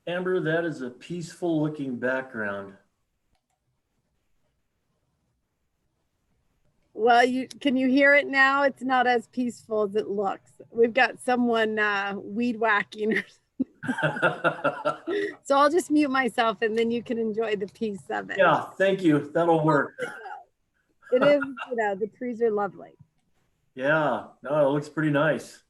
Amber, that is a peaceful looking background. Well, can you hear it now? It's not as peaceful as it looks. We've got someone weed whacking. So I'll just mute myself and then you can enjoy the peace of it. Yeah, thank you. That'll work. It is, the trees are lovely. Yeah, no, it looks pretty nice.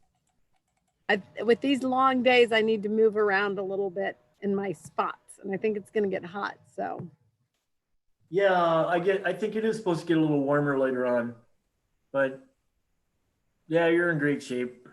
With these long days, I need to move around a little bit in my spots, and I think it's going to get hot. So, yeah, I think it is supposed to get a little warmer later on, but yeah, you're in great shape.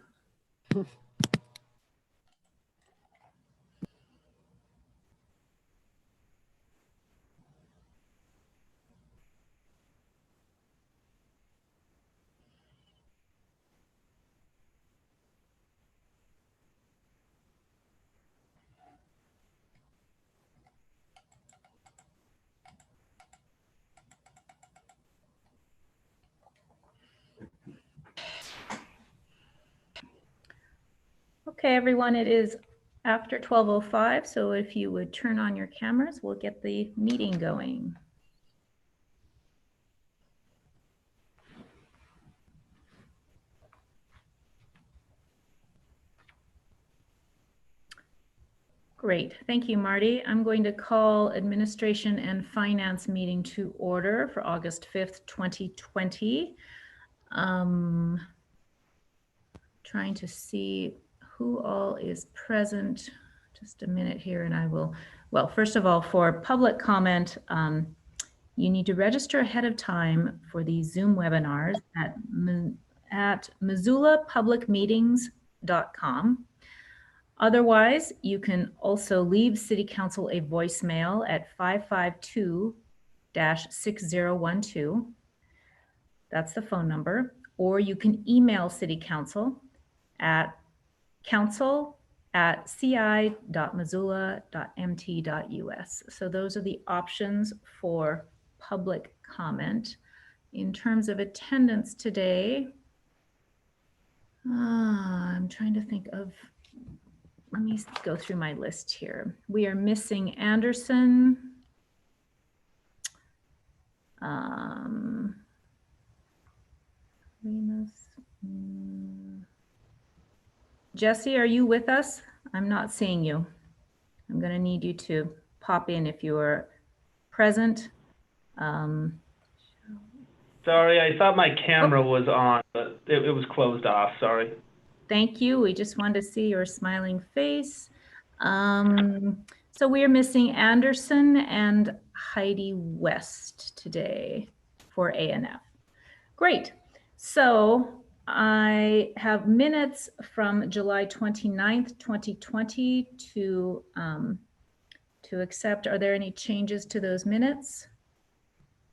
Okay, everyone, it is after 12:05, so if you would turn on your cameras, we'll get the meeting going. Great, thank you, Marty. I'm going to call Administration and Finance meeting to order for August 5th, 2020. Trying to see who all is present. Just a minute here and I will, well, first of all, for public comment, you need to register ahead of time for these Zoom webinars at missoulapublicmeetings.com. Otherwise, you can also leave City Council a voicemail at 552-6012. That's the phone number. Or you can email City Council at council@ci.missoula.mt.us. So those are the options for public comment. In terms of attendance today, I'm trying to think of, let me go through my list here. We are missing Anderson. Jesse, are you with us? I'm not seeing you. I'm going to need you to pop in if you are present. Sorry, I thought my camera was on, but it was closed off. Sorry. Thank you. We just wanted to see your smiling face. So we are missing Anderson and Heidi West today for ANF. Great. So I have minutes from July 29th, 2020 to accept. Are there any changes to those minutes?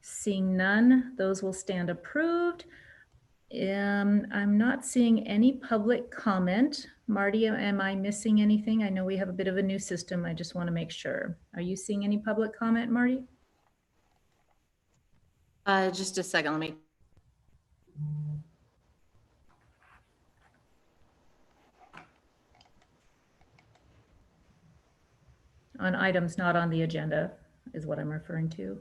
Seeing none, those will stand approved. I'm not seeing any public comment. Marty, am I missing anything? I know we have a bit of a new system. I just want to make sure. Are you seeing any public comment, Marty? Just a second, let me. On items not on the agenda is what I'm referring to.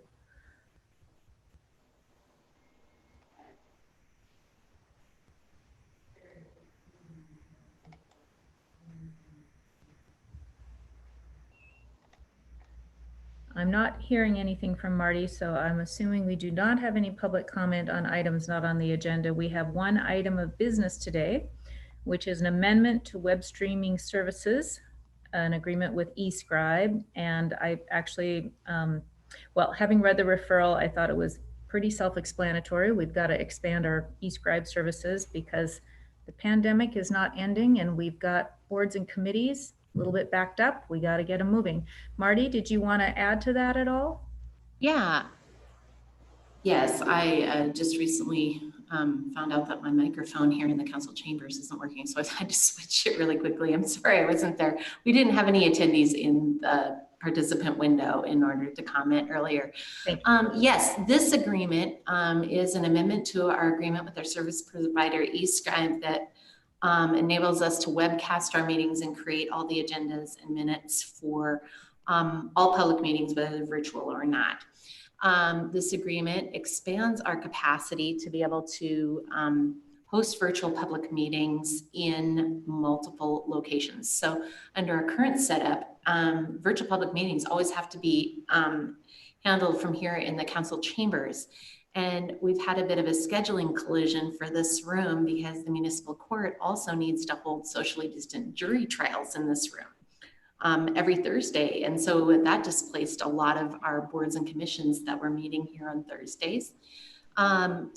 I'm not hearing anything from Marty, so I'm assuming we do not have any public comment on items not on the agenda. We have one item of business today, which is an amendment to web streaming services, an agreement with eScribe. And I actually, well, having read the referral, I thought it was pretty self-explanatory. We've got to expand our eScribe services because the pandemic is not ending and we've got boards and committees a little bit backed up. We got to get them moving. Marty, did you want to add to that at all? Yeah. Yes, I just recently found out that my microphone here in the council chambers isn't working, so I had to switch it really quickly. I'm sorry I wasn't there. We didn't have any attendees in the participant window in order to comment earlier. Yes, this agreement is an amendment to our agreement with our service provider eScribe that enables us to webcast our meetings and create all the agendas and minutes for all public meetings, whether virtual or not. This agreement expands our capacity to be able to host virtual public meetings in multiple locations. So under our current setup, virtual public meetings always have to be handled from here in the council chambers. And we've had a bit of a scheduling collision for this room because the municipal court also needs to hold socially distant jury trials in this room every Thursday. And so that displaced a lot of our boards and commissions that were meeting here on Thursdays. For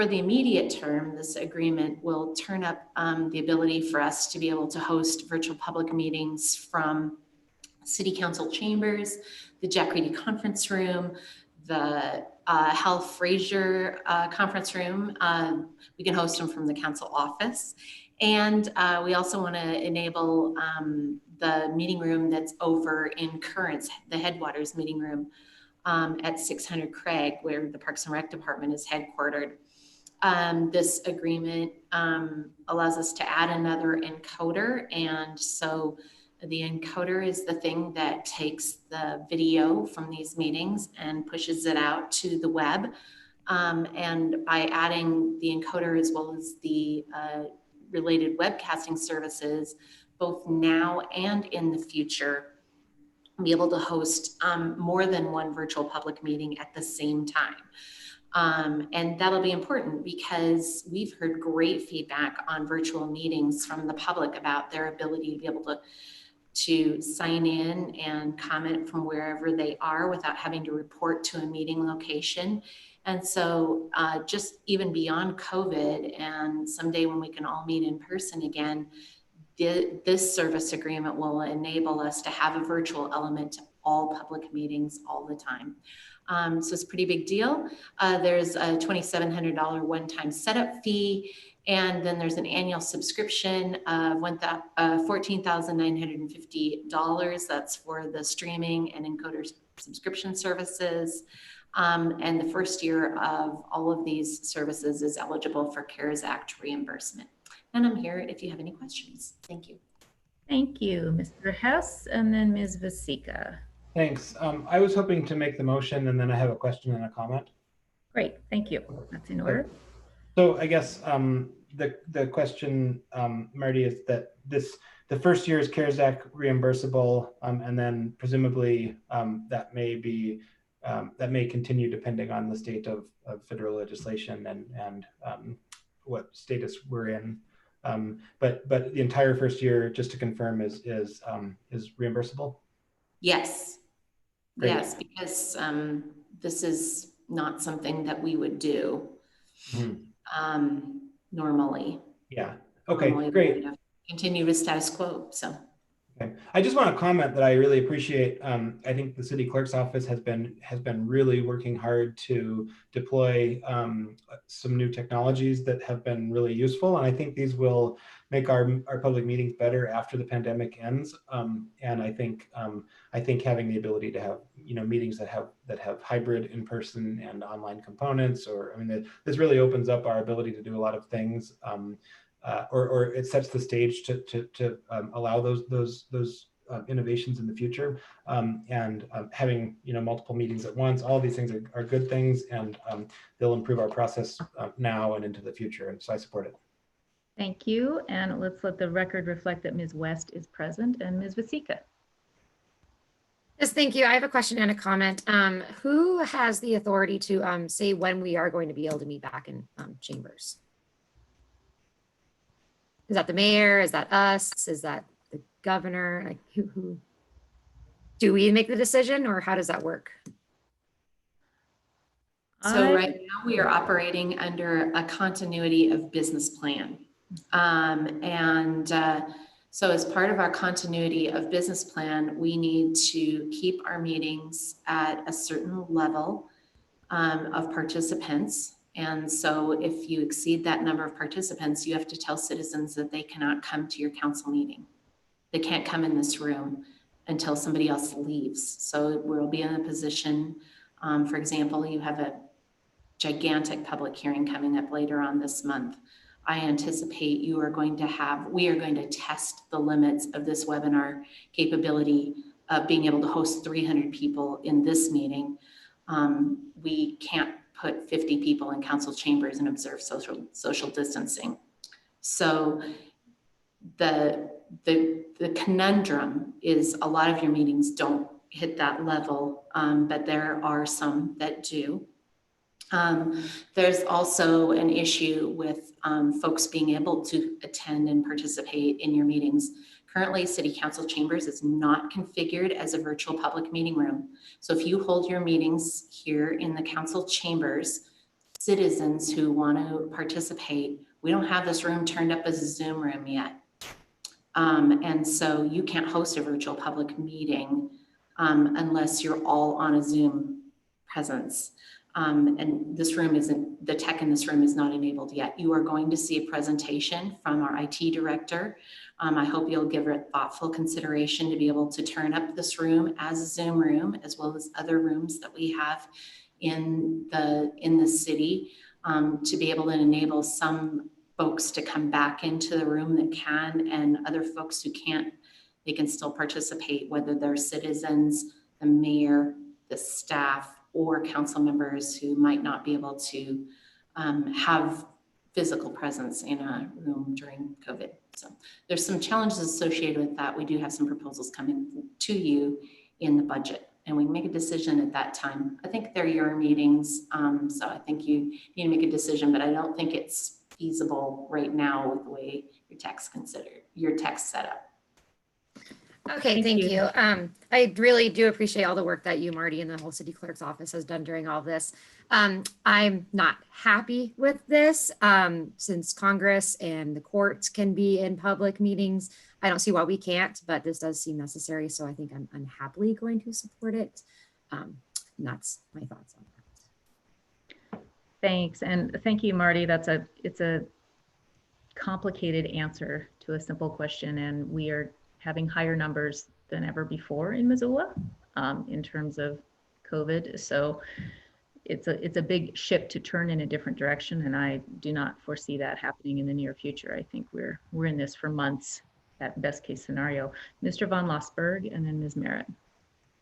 the immediate term, this agreement will turn up the ability for us to be able to host virtual public meetings from city council chambers, the Jack Reedy conference room, the Hal Fraser conference room. We can host them from the council office. And we also want to enable the meeting room that's over in Currents, the Headwaters meeting room at 600 Craig, where the Parks and Rec Department is headquartered. This agreement allows us to add another encoder. And so the encoder is the thing that takes the video from these meetings and pushes it out to the web. And by adding the encoder as well as the related webcasting services, both now and in the future, be able to host more than one virtual public meeting at the same time. And that'll be important because we've heard great feedback on virtual meetings from the public about their ability to be able to sign in and comment from wherever they are without having to report to a meeting location. And so just even beyond COVID and someday when we can all meet in person again, this service agreement will enable us to have a virtual element to all public meetings all the time. So it's a pretty big deal. There's a $2,700 one-time setup fee, and then there's an annual subscription of $14,950. That's for the streaming and encoder subscription services. And the first year of all of these services is eligible for CARES Act reimbursement. And I'm here if you have any questions. Thank you. Thank you, Mr. Hess, and then Ms. Vasika. Thanks. I was hoping to make the motion and then I have a question and a comment. Great, thank you. That's in order. So I guess the question, Marty, is that the first year is CARES Act reimbursable, and then presumably that may continue depending on the state of federal legislation and what status we're in. But the entire first year, just to confirm, is reimbursable? Yes. Great. Yes, because this is not something that we would do normally. Yeah. Okay, Normally great. we would continue with status quo, so. Okay. I just want to comment that I really appreciate. I think the city clerk's office has been really working hard to deploy some new technologies that have been really useful, and I think these will make our public meetings better after the pandemic ends. And I think having the ability to have meetings that have hybrid in-person and online components, or this really opens up our ability to do a lot of things. Or it sets the stage to allow those innovations in the future. And having multiple meetings at once, all these things are good things, and they'll improve our process now and into the future. And so I support it. Thank you. And let's let the record reflect that Ms. West is present and Ms. Vasika. Yes, thank you. I have a question and a comment. Who has the authority to say when we are going to be able to meet back in chambers? Is that the mayor? Is that us? Is that the governor? Like who? Do we make the decision, or how does that work? So right now we are operating under a continuity of business plan. So as part of our continuity of business plan, we need to keep our meetings at a certain level of participants. And so if you exceed that number of participants, you have to tell citizens that they cannot come to your council meeting. They can't come in this room until somebody else leaves. So we'll be in a position, for example, you have a gigantic public hearing coming up later on this month I anticipate we are going to test the limits of this webinar capability of being able to host 300 people in this meeting. We can't put 50 people in council chambers and observe social distancing. So the conundrum is a lot of your meetings don't hit that level, but there are some that do. There's also an issue with folks being able to attend and participate in your meetings. Currently, City Council Chambers is not configured as a virtual public meeting room. So if you hold your meetings here in the council chambers, citizens who want to participate, we don't have this room turned up as a Zoom room yet. And so you can't host a virtual public meeting unless you're all on a Zoom presence. And this room isn't, the tech in this room is not enabled yet. You are going to see a presentation from our IT director. I hope you'll give it thoughtful consideration to be able to turn up this room as a Zoom room, as well as other rooms that we have in the city, to be able to enable some folks to come back into the room that can, and other folks who can't, they can still participate, whether they're citizens, the mayor, the staff, or council members who might not be able to have physical presence in a room during COVID. So there's some challenges associated with that. We do have some proposals coming to you in the budget, and we make a decision at that time. I think they're your meetings, so I think you need to make a decision, but I don't think it's feasible right now with the way your tech's set up. Okay, thank you. I really do appreciate all the work that you, Marty, and the whole city clerk's office has done during all this. I'm not happy with this since Congress and the courts can be in public meetings. I don't see why we can't, but this does seem necessary. So I think I'm unhappily going to support it. And that's my thoughts on that. Thanks, and thank you, Marty. It's a complicated answer to a simple question, and we are having higher numbers than ever before in Missoula in terms of COVID. So it's a big ship to turn in a different direction, and I do not foresee that happening in the near future. I think we're in this for months at best case scenario. Mr. Von Lossberg and then Ms. Merritt.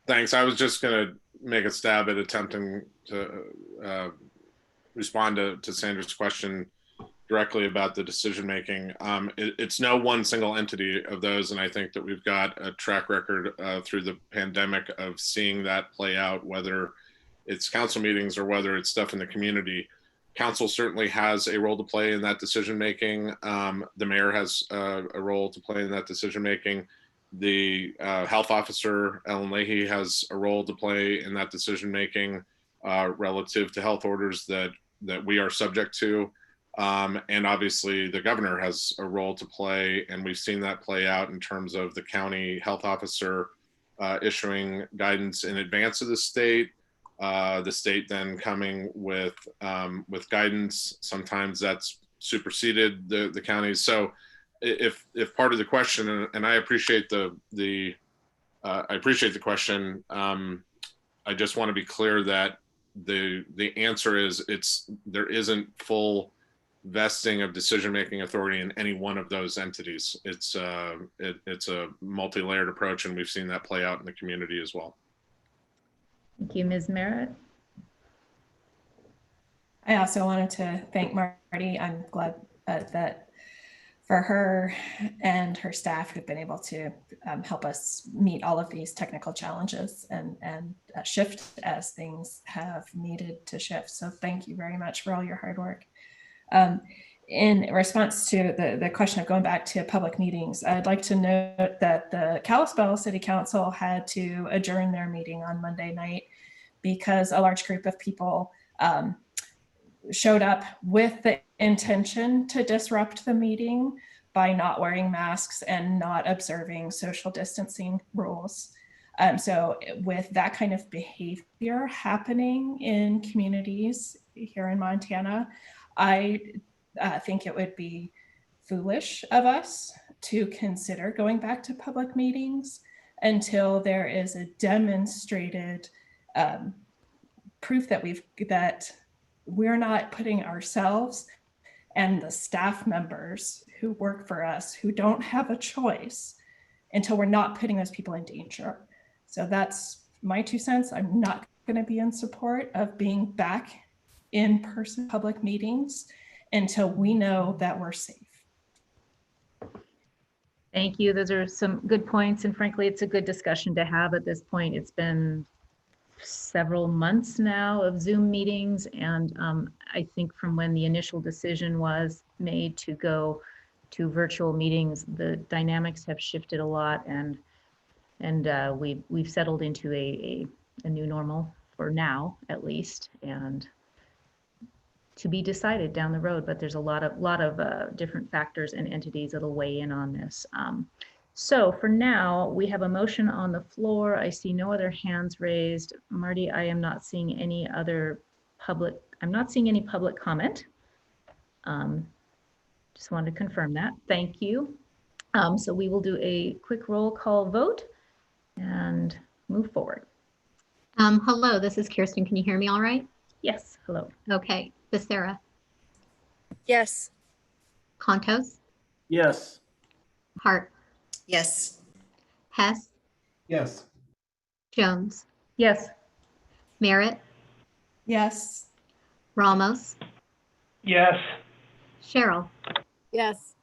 Thanks. I was just going to make a stab at attempting to respond to Sandra's question directly about the decision making. It's no one single entity of those, and I think that we've got a track record through the pandemic of seeing that play out, whether it's council meetings or whether it's stuff in the community. Council certainly has a role to play in that decision making. The mayor has a role to play in that decision making. The health officer, Ellen Leahy, has a role to play in that decision making relative to health orders that we are subject to. And obviously the governor has a role to play, and we've seen that play out in terms of the county health officer issuing guidance in advance of the state then coming with guidance. Sometimes that's superseded the counties. So if part of the question, and I appreciate the question, I just want to be clear that the answer is there isn't full vesting of decision-making authority in any one of those entities. It's a multi-layered approach, and we've seen that play out in the community as well. Thank you, Ms. Merritt. I also wanted to thank Marty. I'm glad that for her and her staff who've been able to help us meet all of these technical challenges and shift as things have needed to shift. So thank you very much for all your hard work. In response to the question of going back to public meetings, I'd like to note that the Kalispell City Council had to adjourn their meeting on Monday night because a large group of people showed up with the intention to disrupt the meeting by not wearing masks and not observing social distancing rules. So with that kind of behavior happening in communities here in Montana, I think it would be foolish of us to consider going back to public meetings until there is a demonstrated proof that we're not putting ourselves and the staff members who work for us who don't have a choice until we're not putting those people in danger. So that's my 2 cents. I'm not going to be in support of being back in person public meetings until we know that we're safe. Thank you. Those are some good points. And frankly, it's a good discussion to have at this point. It's been several months now of Zoom meetings. And I think from when the initial decision was made to go to virtual meetings, the dynamics have shifted a lot, and we've settled into a new normal for now, at least, and to be decided down the road. But there's a lot of different factors and entities that'll weigh in on this. So for now, we have a motion on the floor. I see no other hands raised. Marty, I am not seeing any other public. I'm not seeing any public comment. Just wanted to confirm that. Thank you. So we will do a quick roll call vote and move forward. Hello, this is Kirsten. Can you hear me all right? Yes, hello. Okay. Becerra, Yes. Contos, Yes. Hart, Yes. Hess, Yes. Jones, Yes. Merritt, Yes. Ramos, Yes. Cheryl, Yes.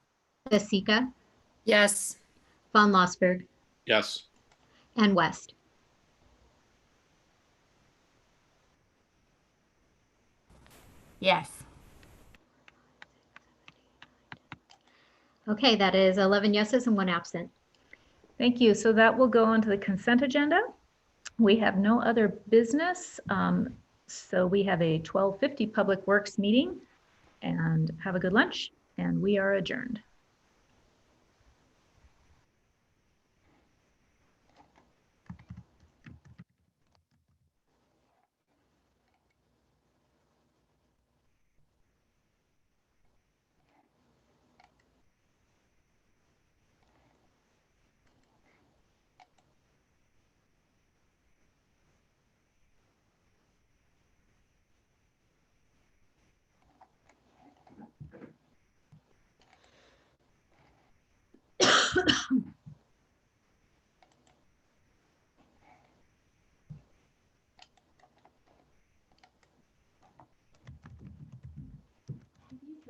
Vasika, Yes. Von Lossberg, Yes. and West. Yes. Okay, that is 11 yeses and 1 absent. Thank you. So that will go on to the consent agenda. We have no other business. So we have a 12:50 Public Works meeting, and have a good lunch, and we are adjourned.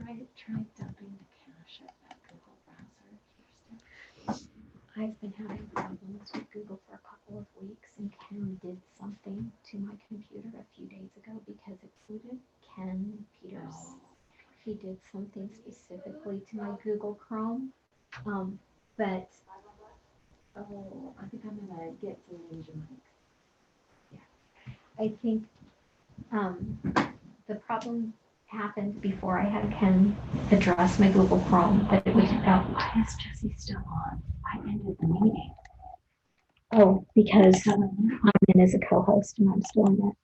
Have you tried dumping the cache of that Google browser, Kirsten? I've been having problems with Google for a couple of weeks, and Ken did something to my computer a few days ago because it booted. Ken Peters. He did something specifically to my Google Chrome, but I think I'm gonna get some Ninja mic. Yeah, I think the problem happened before I had Ken address my Google Chrome, but it was about, why is Jesse still on? I ended the meeting. Oh, because I'm in as a co-host and I'm still in it.